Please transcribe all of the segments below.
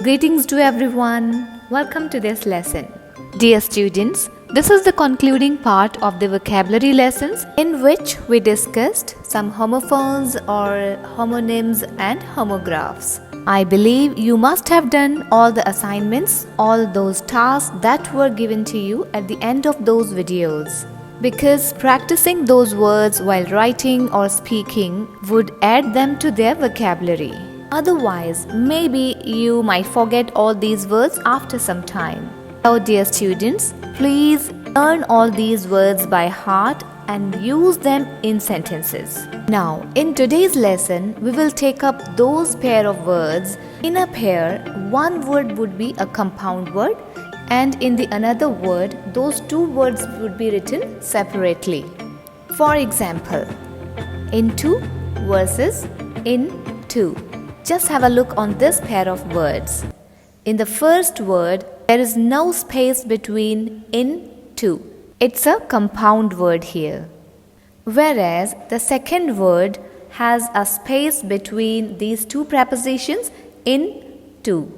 Greetings to everyone. Welcome to this lesson. Dear students, this is the concluding part of the vocabulary lessons in which we discussed some homophones or homonyms and homographs. I believe you must have done all the assignments, all those tasks that were given to you at the end of those videos. Because practicing those words while writing or speaking would add them to their vocabulary. Otherwise, maybe you might forget all these words after some time. So, dear students, please learn all these words by heart and use them in sentences. Now, in today's lesson, we will take up those pair of words. In a pair, one word would be a compound word, and in the another word, those two words would be written separately. For example, into versus into. Just have a look on this pair of words. In the first word, there is no space between in to. It's a compound word here. Whereas the second word has a space between these two prepositions in to.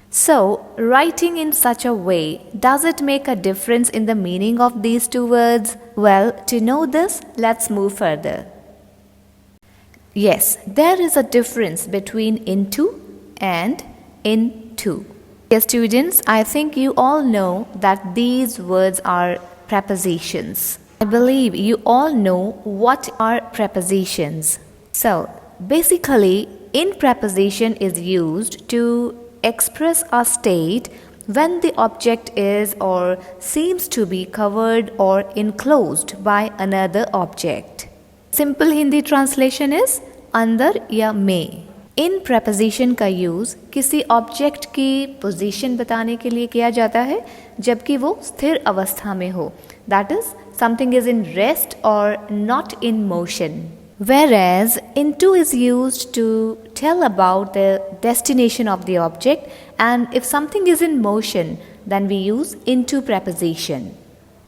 So, writing in such a way, does it make a difference in the meaning of these two words? Well, to know this, let's move further. Yes, there is a difference between into and into. Dear students, I think you all know that these words are prepositions. I believe you all know what are prepositions. So, basically, in preposition is used to express a state when the object is or seems to be covered or enclosed by another object. Simple Hindi translation is अंदर या में. इन preposition का use किसी object की position बताने के लिए किया जाता है जबकि वो स्थिर अवस्था में हो. That is, something is in rest or not in motion. Whereas into is used to tell about the destination of the object, and if something is in motion, then we use into preposition.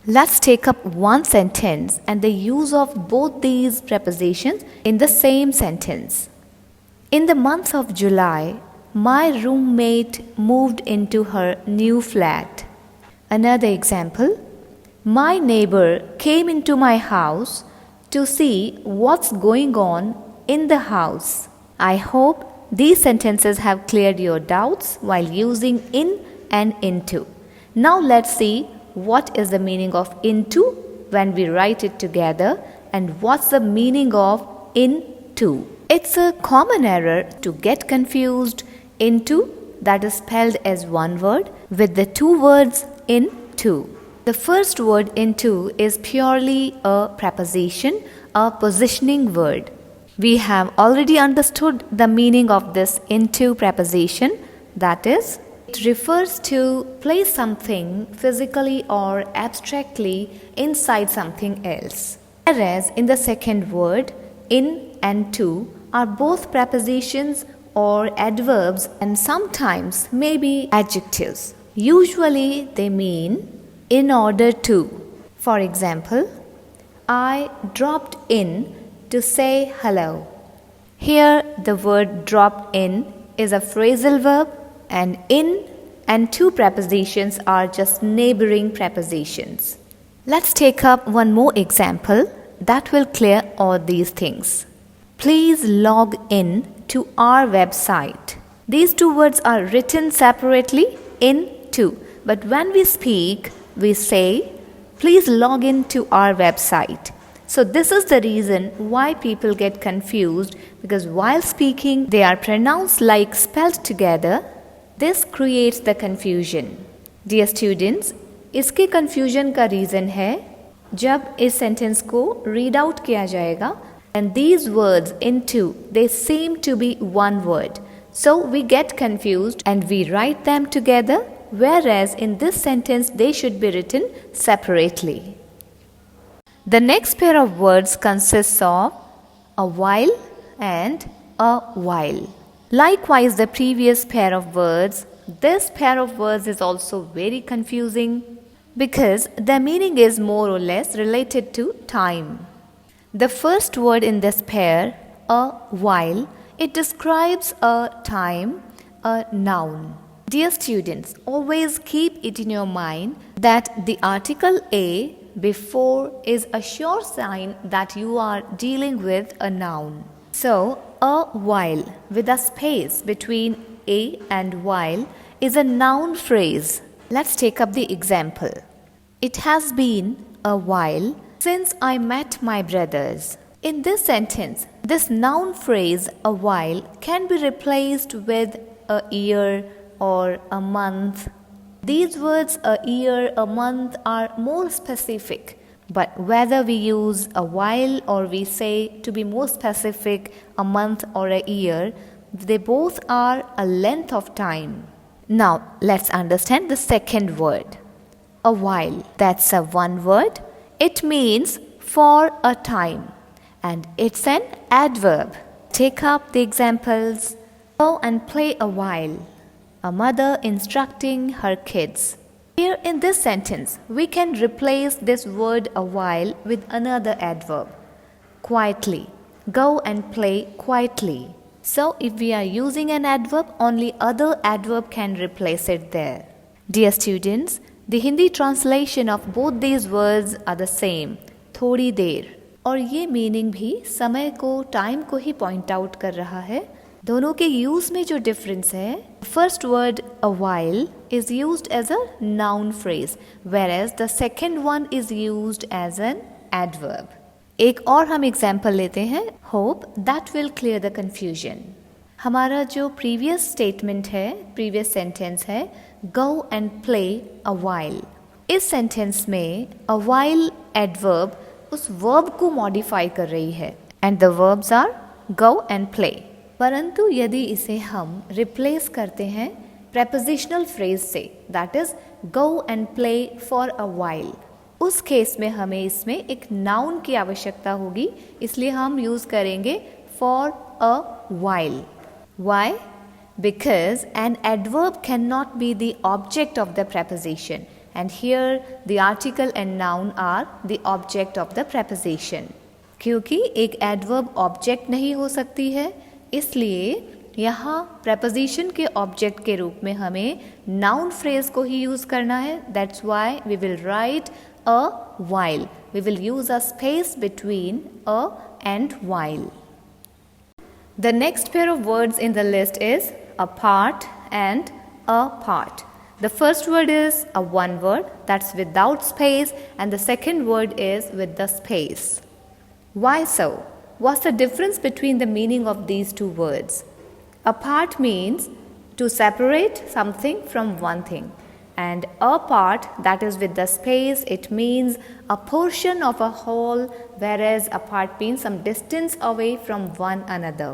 Let's take up one sentence and the use of both these prepositions in the same sentence. In the month of July, my roommate moved into her new flat. Another example, my neighbor came into my house to see what's going on in the house. I hope these sentences have cleared your doubts while using in and into. Now let's see what is the meaning of into when we write it together and what's the meaning of into. It's a common error to get confused into, that is spelled as one word, with the two words into. The first word into is purely a preposition, a positioning word. We have already understood the meaning of this into preposition, that is, it refers to place something physically or abstractly inside something else. Whereas in the second word, in and to are both prepositions or adverbs and sometimes maybe adjectives. Usually they mean in order to. For example, I dropped in to say hello. Here the word dropped in is a phrasal verb, and in and to prepositions are just neighboring prepositions. Let's take up one more example that will clear all these things. Please log in to our website. These two words are written separately, in to, but when we speak, we say, please log in to our website. So this is the reason why people get confused, because while speaking, they are pronounced like spelled together. This creates the confusion. Dear students, इसके confusion का reason है जब इस sentence को read out किया जाएगा and these words into, they seem to be one word. So we get confused and we write them together, whereas in this sentence they should be written separately. The next pair of words consists of a while and a while. Likewise, the previous pair of words, this pair of words is also very confusing because the meaning is more or less related to time. The first word in this pair, a while, it describes a time, a noun. Dear students, always keep it in your mind that the article a before is a sure sign that you are dealing with a noun. So, a while with a space between a and while is a noun phrase. Let's take up the example. It has been a while since I met my brothers. In this sentence, this noun phrase a while can be replaced with a year or a month. These words a year, a month are more specific, but whether we use a while or we say to be more specific a month or a year, they both are a length of time. Now let's understand the second word. A while, that's a one word. It means for a time and it's an adverb. Take up the examples. Go and play a while. A mother instructing her kids. Here in this sentence, we can replace this word a while with another adverb. Quietly. Go and play quietly. So if we are using an adverb, only other adverb can replace it there. Dear students, the Hindi translation of both these words are the same. थोड़ी देर. और ये meaning भी समय को, time को ही point out कर रहा है. दोनों के यूज में जो डिफरेंस है, first word a while is used as a noun phrase, whereas the second one is used as an adverb. एक और हम एग्जाम्पल लेते हैं. Hope that will clear the confusion. हमारा जो प्रीवियस स्टेटमेंट है, प्रीवियस सेंटेंस है, go and play awhile. इस सेंटेंस में अ वाइल एडवर्ब उस वर्ब को मॉडिफाई कर रही है and the verbs are go and play. परंतु यदि इसे हम रिप्लेस करते हैं प्रेपोजिशनल फ्रेज से, that is go and play for a while, उस केस में हमें इसमें एक नाउन की आवश्यकता होगी, इसलिए हम यूज करेंगे for a while. Why? Because an adverb cannot be the object of the preposition, and here the article and noun are the object of the preposition. क्योंकि एक adverb object नहीं हो सकती है, इसलिए यहाँ preposition के object के रूप में हमें noun phrase को ही use करना है. That's why we will write a while. We will use a space between a and while. The next pair of words in the list is apart and apart. The first word is a one word, that's without space, and the second word is with the space. Why so? What's the difference between the meaning of these two words? Apart means to separate something from one thing, and apart, that is with the space, it means a portion of a whole, whereas apart means some distance away from one another.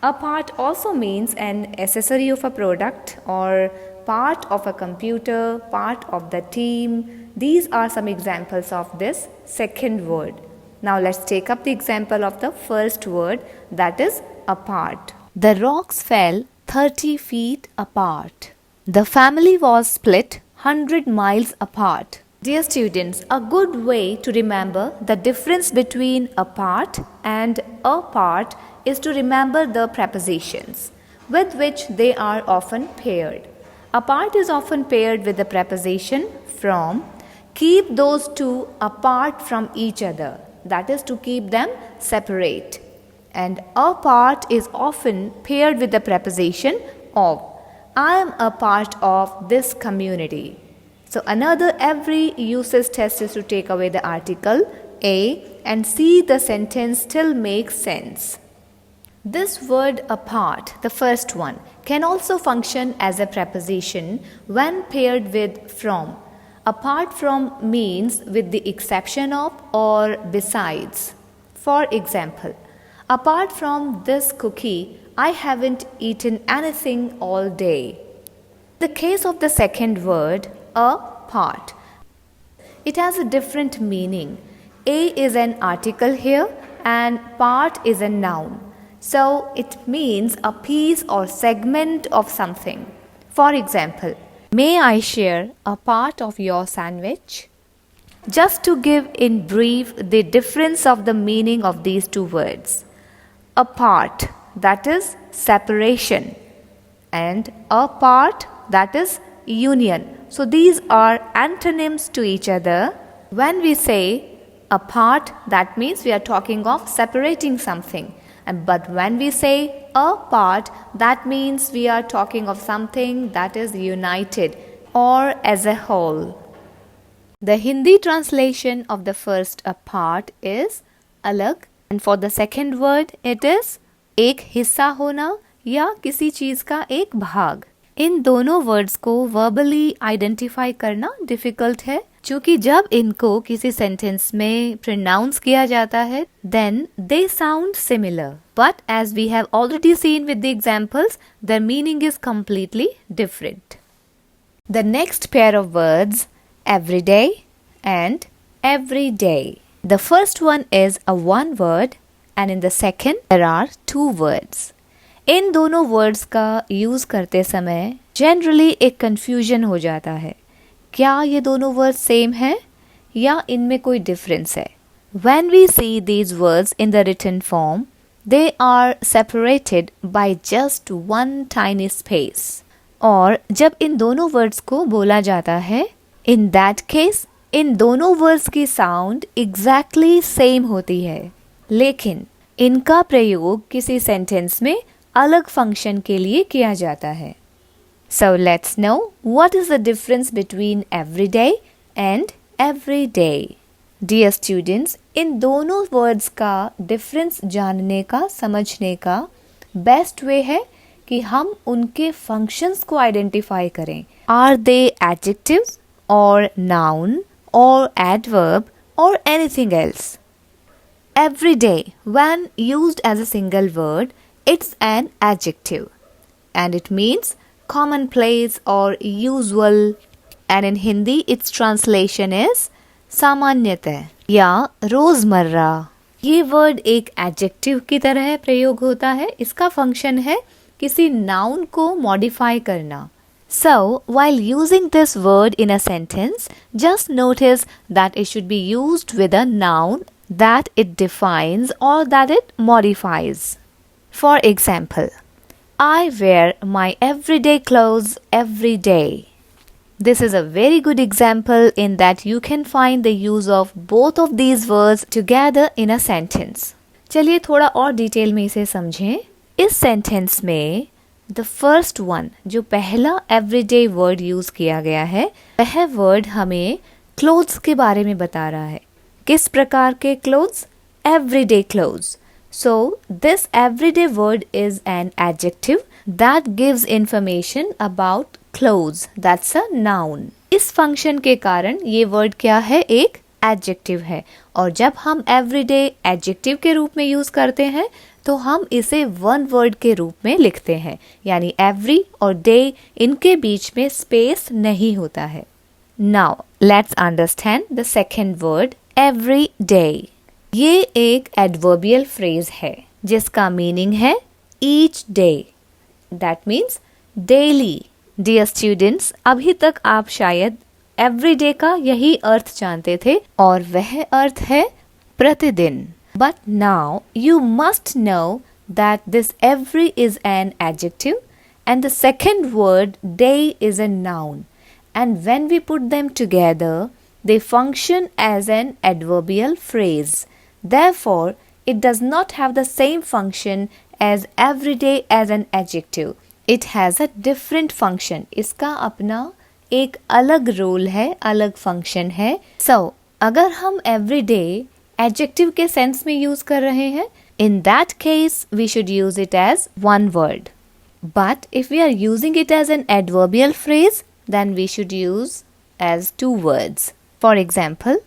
A part also means an accessory of a product or part of a computer, part of the team. These are some examples of this second word. Now let's take up the example of the first word, that is apart. The rocks fell 30 feet apart. The family was split 100 miles apart. Dear students, a good way to remember the difference between apart and apart is to remember the prepositions with which they are often paired. Apart is often paired with the preposition from. Keep those two apart from each other, that is to keep them separate. And apart is often paired with the preposition of. I am a part of this community. So another every usage test is to take away the article a and see the sentence still makes sense. This word apart, the first one, can also function as a preposition when paired with from. Apart from means with the exception of or besides. For example, apart from this cookie, I haven't eaten anything all day. The case of the second word, apart, it has a different meaning. A is an article here and part is a noun. So it means a piece or segment of something. For example, may I share a part of your sandwich? Just to give in brief the difference of the meaning of these two words. Apart, that is separation, and apart that is union. So these are antonyms to each other. When we say apart, that means we are talking of separating something. But when we say apart, that means we are talking of something that is united or as a whole. The Hindi translation of the first apart is alag, and for the second word it is एक हिस्सा होना या किसी चीज का एक भाग. इन दोनों वर्ड्स को वर्बली आइडेंटिफाई करना डिफिकल्ट है, क्योंकि जब इनको किसी सेंटेंस में प्रोनाउंस किया जाता है then they sound similar, but as we have already seen with the examples the meaning is completely different. The next pair of words everyday and everyday. The first one is a one word and in the second there are two words. इन दोनों words का use करते समय generally एक confusion हो जाता है. क्या ये दोनों वर्ड्स सेम हैं या इनमें कोई डिफरेंस है? When we see these words in the written form, they are separated by just one tiny space. और जब इन दोनों वर्ड्स को बोला जाता है, in that case इन दोनों वर्ड्स की साउंड एग्जैक्टली सेम होती है, लेकिन इनका प्रयोग किसी सेंटेंस में अलग फंक्शन के लिए किया जाता है. So let's know what is the difference between everyday and everyday. Dear students, इन दोनों वर्ड्स का डिफरेंस जानने का, समझने का बेस्ट वे है कि हम उनके फंक्शंस को आइडेंटिफाई करें. Are they adjectives or noun or adverb or anything else? Everyday, when used as a single word, it's an adjective and it means commonplace or usual, and in Hindi its translation is सामान्यतः या रोजमर्रा. ये word एक adjective की तरह प्रयोग होता है. इसका फंक्शन है किसी नाउन को मॉडिफाई करना. So, while using this word in a sentence, just notice that it should be used with a noun that it defines or that it modifies. For example, I wear my everyday clothes every day. This is a very good example in that you can find the use of both of these words together in a sentence. चलिए थोड़ा और detail में इसे समझें. इस sentence में the first one, जो पहला एवरीडे वर्ड यूज किया गया है, वह वर्ड हमें क्लोथ्स के बारे में बता रहा है. किस प्रकार के clothes? Everyday clothes. So this everyday word is an adjective that gives information about clothes. That's a noun. इस फंक्शन के कारण ये वर्ड क्या है? एक एडजेक्टिव है. और जब हम एवरीडे एडजेक्टिव के रूप में यूज करते हैं तो हम इसे वन वर्ड के रूप में लिखते हैं, यानी एवरी और डे, इनके बीच में स्पेस नहीं होता है. Now let's understand the second word every day. ये एक एडवर्बियल फ्रेज है जिसका मीनिंग है each day. That means daily. Dear students, अभी तक आप शायद एवरीडे का यही अर्थ जानते थे और वह अर्थ है प्रतिदिन. But now you must know that this every is an adjective and the second word day is a noun, and when we put them together they function as an adverbial phrase. Therefore, it does not have the same function as everyday as an adjective. It has a different function. इसका अपना एक अलग role है, अलग function है. So, अगर हम everyday adjective के सेंस में यूज कर रहे हैं, in that case we should use it as one word. But if we are using it as an adverbial phrase, then we should use as two words. For example,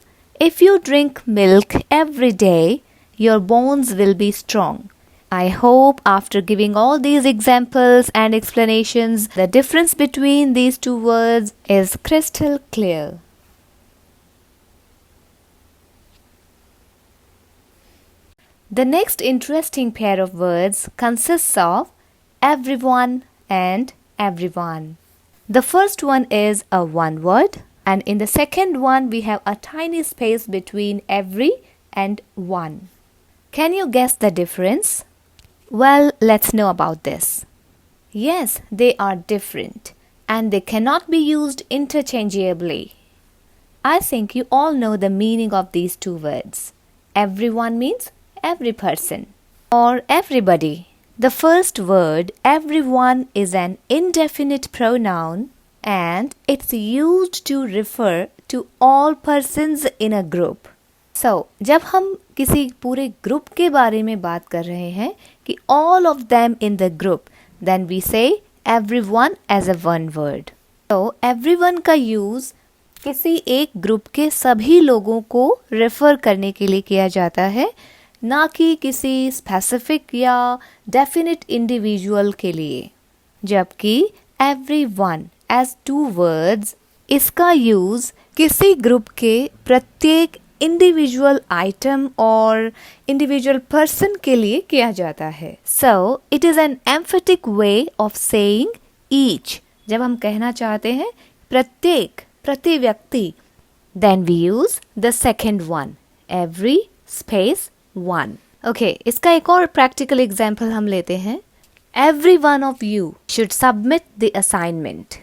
if you drink milk every day, your bones will be strong. I hope after giving all these examples and explanations, the difference between these two words is crystal clear. The next interesting pair of words consists of everyone and everyone. The first one is a one word, and in the second one we have a tiny space between every and one. Can you guess the difference? Well, let's know about this. Yes, they are different. and they cannot be used interchangeably. I think you all know the meaning of these two words. Everyone means every person or everybody. The first word, everyone, is an indefinite pronoun and it's used to refer to all persons in a group. So, जब हम किसी पूरे group के बारे में बात कर रहे हैं कि all of them in the group, then we say everyone as a one word. So, everyone का यूज़ किसी एक ग्रुप के सभी लोगों को रेफर करने के लिए किया जाता है, ना कि किसी स्पेसिफिक या डेफिनेट इंडिविजुअल के लिए. जबकि everyone as two words, इसका यूज़ किसी ग्रुप के प्रत्येक इंडिविजुअल आइटम और इंडिविजुअल पर्सन के लिए किया जाता है. So it is an emphatic way of saying each. जब हम कहना चाहते हैं प्रत्येक, प्रति व्यक्ति, then we use the second one, every space one. Okay, इसका एक और प्रैक्टिकल एग्जाम्पल हम लेते हैं. Every one of you should submit the assignment.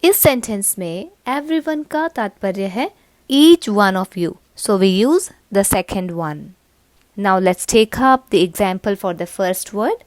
इस सेंटेंस में एवरी वन का तात्पर्य है each one of you. So we use the second one. Now let's take up the example for the first word.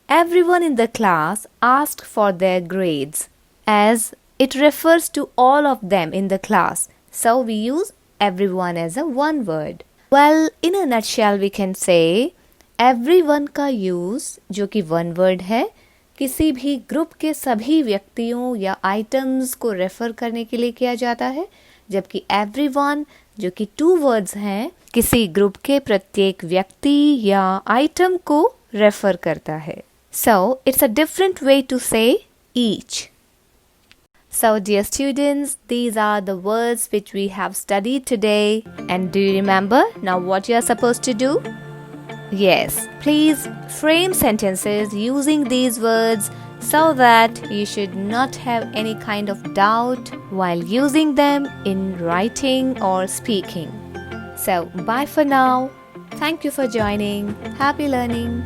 Everyone in the class asked for their grades, as it refers to all of them in the class. So we use everyone as a one word. Well, in a nutshell we can say everyone का use, जो कि one word है, किसी भी group के सभी व्यक्तियों या आइटम्स को रेफर करने के लिए किया जाता है, जबकि everyone, जो कि टू वर्ड्स हैं, किसी ग्रुप के प्रत्येक व्यक्ति या आइटम को रेफर करता है. So, it's a different way to say each. So, dear students, these are the words which we have studied today. And do you remember now what you are supposed to do? Yes, please frame sentences using these words so that you should not have any kind of doubt while using them in writing or speaking. So, bye for now. Thank you for joining. Happy learning.